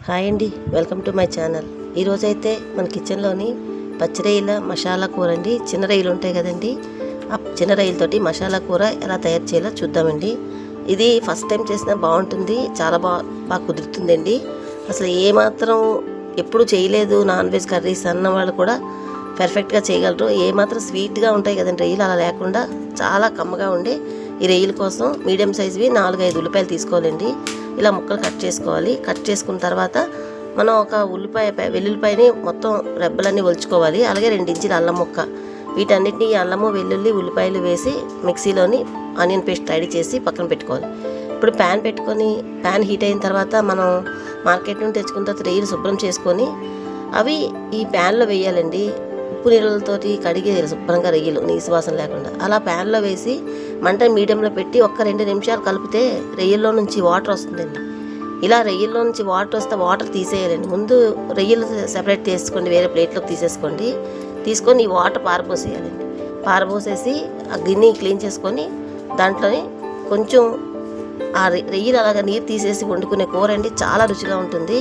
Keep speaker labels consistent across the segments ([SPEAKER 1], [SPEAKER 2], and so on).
[SPEAKER 1] Hi అండి, welcome to my channel. ఈరోజైతే మన కిచెన్లోని పచ్చిరొయ్యల మసాలా కూర అండి. చిన్న రొయ్యలు ఉంటాయి కదండి, ఆ చిన్న రొయ్యలతోటి మసాలా కూర ఎలా తయారు చేయాలో చూద్దామండి. ఇది ఫస్ట్ టైం చేసినా బాగుంటుంది, చాలా బాగా కుదురుతుందండి. అసలు ఏమాత్రం ఎప్పుడు చేయలేదు నాన్ వెజ్ కర్రీస్ అన్న వాళ్ళు కూడా పర్ఫెక్ట్గా చేయగలరు. ఏమాత్రం స్వీట్గా ఉంటాయి కదండి రొయ్యలు, అలా లేకుండా చాలా కమ్మగా ఉండే ఈ రొయ్యల కోసం మీడియం సైజువి 4-5 ఉల్లిపాయలు తీసుకోవాలండి. ఇలా ముక్కలు కట్ చేసుకోవాలి. కట్ చేసుకున్న తర్వాత మనం ఒక వెల్లుల్లిపాయని మొత్తం రెబ్బలన్నీ ఒలుచుకోవాలి. అలాగే 2 ఇంచుల అల్లం ముక్క, వీటన్నిటిని అల్లము వెల్లుల్లి ఉల్లిపాయలు వేసి మిక్సీలోని ఆనియన్ పేస్ట్ రెడీ చేసి పక్కన పెట్టుకోవాలి. ఇప్పుడు ప్యాన్ పెట్టుకొని ప్యాన్ హీట్ అయిన తర్వాత మనం మార్కెట్ నుండి తెచ్చుకున్న తర్వాత రొయ్యలు శుభ్రం చేసుకొని అవి ఈ ప్యాన్లో వేయాలండి. ఉప్పు నీళ్ళతోటి కడిగి శుభ్రంగా రొయ్యలు నీసు వాసన లేకుండా అలా ప్యాన్లో వేసి మంట మీడియంలో పెట్టి 1-2 నిమిషాలు కలిపితే రొయ్యల్లో నుంచి వాటర్ వస్తుందండి. ఇలా రొయ్యల్లో నుంచి వాటర్ వస్తే వాటర్ తీసేయాలండి. ముందు రొయ్యలు సెపరేట్ చేసుకోండి, వేరే ప్లేట్లోకి తీసేసుకోండి. తీసుకొని ఈ వాటర్ పారబోసేయాలండి. పారబోసేసి ఆ గిన్నె క్లీన్ చేసుకొని దాంట్లోని కొంచెం ఆ రొయ్యలు అలాగా నీరు తీసేసి వండుకునే కూర అండి, చాలా రుచిగా ఉంటుంది.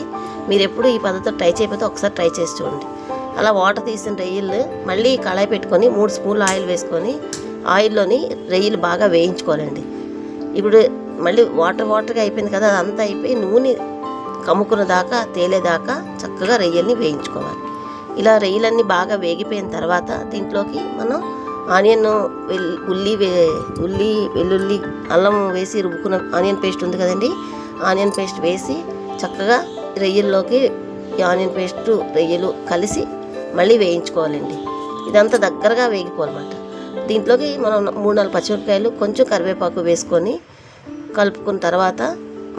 [SPEAKER 1] మీరు ఎప్పుడు ఈ పద్ధతితో ట్రై చేయకపోతే ఒకసారి ట్రై చేసి చూడండి. అలా వాటర్ తీసిన రొయ్యలు మళ్ళీ కళాయి పెట్టుకొని 3 స్పూన్లు ఆయిల్ వేసుకొని ఆయిల్లోని రొయ్యలు బాగా వేయించుకోవాలండి. ఇప్పుడు మళ్ళీ వాటర్గా అయిపోయింది కదా, అదంతా అయిపోయి నూనె కమ్ముకున్న దాకా తేలేదాకా చక్కగా రొయ్యల్ని వేయించుకోవాలి. ఇలా రొయ్యలన్నీ బాగా వేగిపోయిన తర్వాత దీంట్లోకి మనం ఆనియన్ ఉల్లి వెల్లుల్లి అల్లం వేసి రుబ్బుకున్న ఆనియన్ పేస్ట్ ఉంది కదండి, ఆనియన్ పేస్ట్ వేసి చక్కగా రొయ్యల్లోకి ఈ ఆనియన్ పేస్ట్ రొయ్యలు కలిసి మళ్ళీ వేయించుకోవాలండి. ఇదంతా దగ్గరగా వేగిపోవాలన్నమాట. దీంట్లోకి మనం 3-4 పచ్చిమిరపకాయలు కొంచెం కరివేపాకు వేసుకొని కలుపుకున్న తర్వాత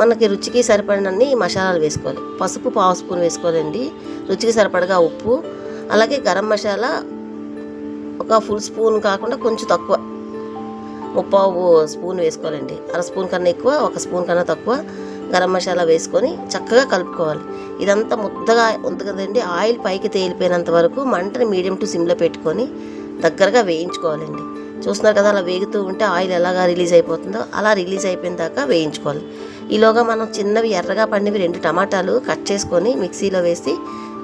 [SPEAKER 1] మనకి రుచికి సరిపడినన్ని మసాలాలు వేసుకోవాలి. పసుపు 1/2 స్పూన్ వేసుకోవాలండి, రుచికి సరిపడగా ఉప్పు, అలాగే గరం మసాలా ఒక ఫుల్ స్పూన్ కాకుండా కొంచెం తక్కువ 3/4 స్పూన్ వేసుకోవాలండి. 1/2 స్పూన్ కన్నా ఎక్కువ, 1 స్పూన్ కన్నా తక్కువ గరం మసాలా వేసుకొని చక్కగా కలుపుకోవాలి. ఇదంతా ముద్దగా ఉంది కదండి, ఆయిల్ పైకి తేలిపోయినంత వరకు మంటని మీడియం టు సిమ్లో పెట్టుకొని దగ్గరగా వేయించుకోవాలండి. చూస్తున్నారు కదా, అలా వేగుతూ ఉంటే ఆయిల్ ఎలాగా రిలీజ్ అయిపోతుందో అలా రిలీజ్ అయిపోయిన దాకా వేయించుకోవాలి. ఈలోగా మనం చిన్నవి ఎర్రగా పండినవి 2 టమాటాలు కట్ చేసుకొని మిక్సీలో వేసి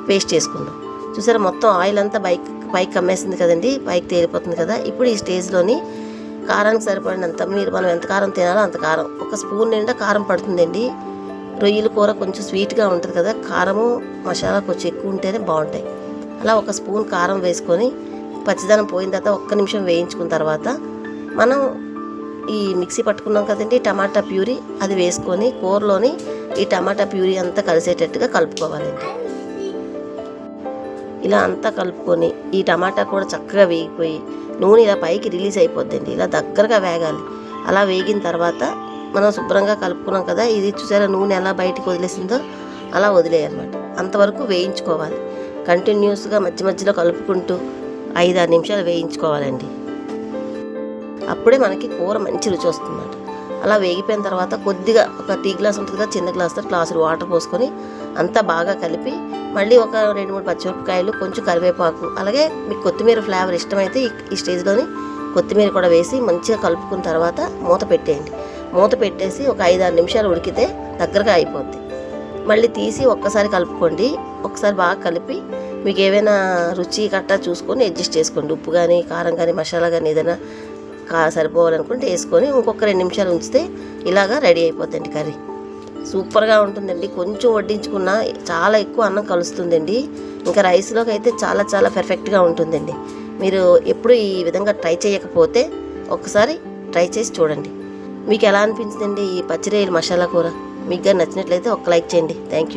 [SPEAKER 1] పేస్ట్ చేసుకుందాం. చూసారా, మొత్తం ఆయిల్ అంతా పైకి కమ్మేసింది కదండి, పైకి తేలిపోతుంది కదా. ఇప్పుడు ఈ స్టేజ్లోని కారానికి సరిపడినంత, మనం ఎంత కారం తినాలో అంత కారం, 1 స్పూన్ నిండా కారం పడుతుందండి. రొయ్యల కూర కొంచెం స్వీట్గా ఉంటుంది కదా, కారము మసాలా కొంచెం ఎక్కువ ఉంటేనే బాగుంటాయి. అలా 1 స్పూన్ కారం వేసుకొని పచ్చిదనం పోయిన తర్వాత 1 నిమిషం వేయించుకున్న తర్వాత మనం ఈ మిక్సీ పట్టుకున్నాం కదండి టమాటా ప్యూరీ, అది వేసుకొని కూరలోని ఈ టమాటా ప్యూరీ అంతా కలిసేటట్టుగా కలుపుకోవాలండి. ఇలా అంతా కలుపుకొని ఈ టమాటా కూడా చక్కగా వేగిపోయి నూనె ఇలా పైకి రిలీజ్ అయిపోద్దండి. ఇలా దగ్గరగా వేగాలి. అలా వేగిన తర్వాత మనం శుభ్రంగా కలుపుకున్నాం కదా, ఇది చూసారా నూనె ఎలా బయటికి వదిలేసిందో అలా వదిలేయాలన్నమాట. అంతవరకు వేయించుకోవాలి. కంటిన్యూస్గా మధ్యలో కలుపుకుంటూ 5-6 నిమిషాలు వేయించుకోవాలండి. అప్పుడే మనకి కూర మంచి రుచి వస్తుందన్నమాట. అలా వేగిపోయిన తర్వాత కొద్దిగా ఒక టీ గ్లాస్ ఉంటుంది కదా, చిన్న గ్లాసులు వాటర్ పోసుకొని అంతా బాగా కలిపి మళ్ళీ ఒక 2-3 పచ్చిమిరపకాయలు, కొంచెం కరివేపాకు, అలాగే మీకు కొత్తిమీర ఫ్లేవర్ ఇష్టమైతే ఈ స్టేజ్లోని కొత్తిమీర కూడా వేసి మంచిగా కలుపుకున్న తర్వాత మూత పెట్టేయండి. మూత పెట్టేసి ఒక 5-6 నిమిషాలు ఉడికితే దగ్గరగా అయిపోద్ది. మళ్ళీ తీసి ఒక్కసారి కలుపుకోండి. ఒకసారి బాగా కలిపి మీకు ఏవైనా రుచి కట్టా చూసుకొని అడ్జస్ట్ చేసుకోండి. ఉప్పు కానీ కారం కానీ మసాలా కానీ ఏదైనా సరిపోవాలనుకుంటే వేసుకొని ఇంకొక 2 నిమిషాలు ఉంచితే ఇలాగా రెడీ అయిపోద్దండి కర్రీ. సూపర్గా ఉంటుందండి. కొంచెం వడ్డించుకున్నా చాలా ఎక్కువ అన్నం కలుస్తుందండి. ఇంకా రైస్లోకి అయితే చాలా పర్ఫెక్ట్గా ఉంటుందండి. మీరు ఎప్పుడు ఈ విధంగా ట్రై చేయకపోతే ఒకసారి ట్రై చేసి చూడండి. మీకు ఎలా అనిపించిందండి ఈ పచ్చిరొయ్యల మసాలా కూర? మీకు కానీ నచ్చినట్లయితే ఒక లైక్ చేయండి. Thank you.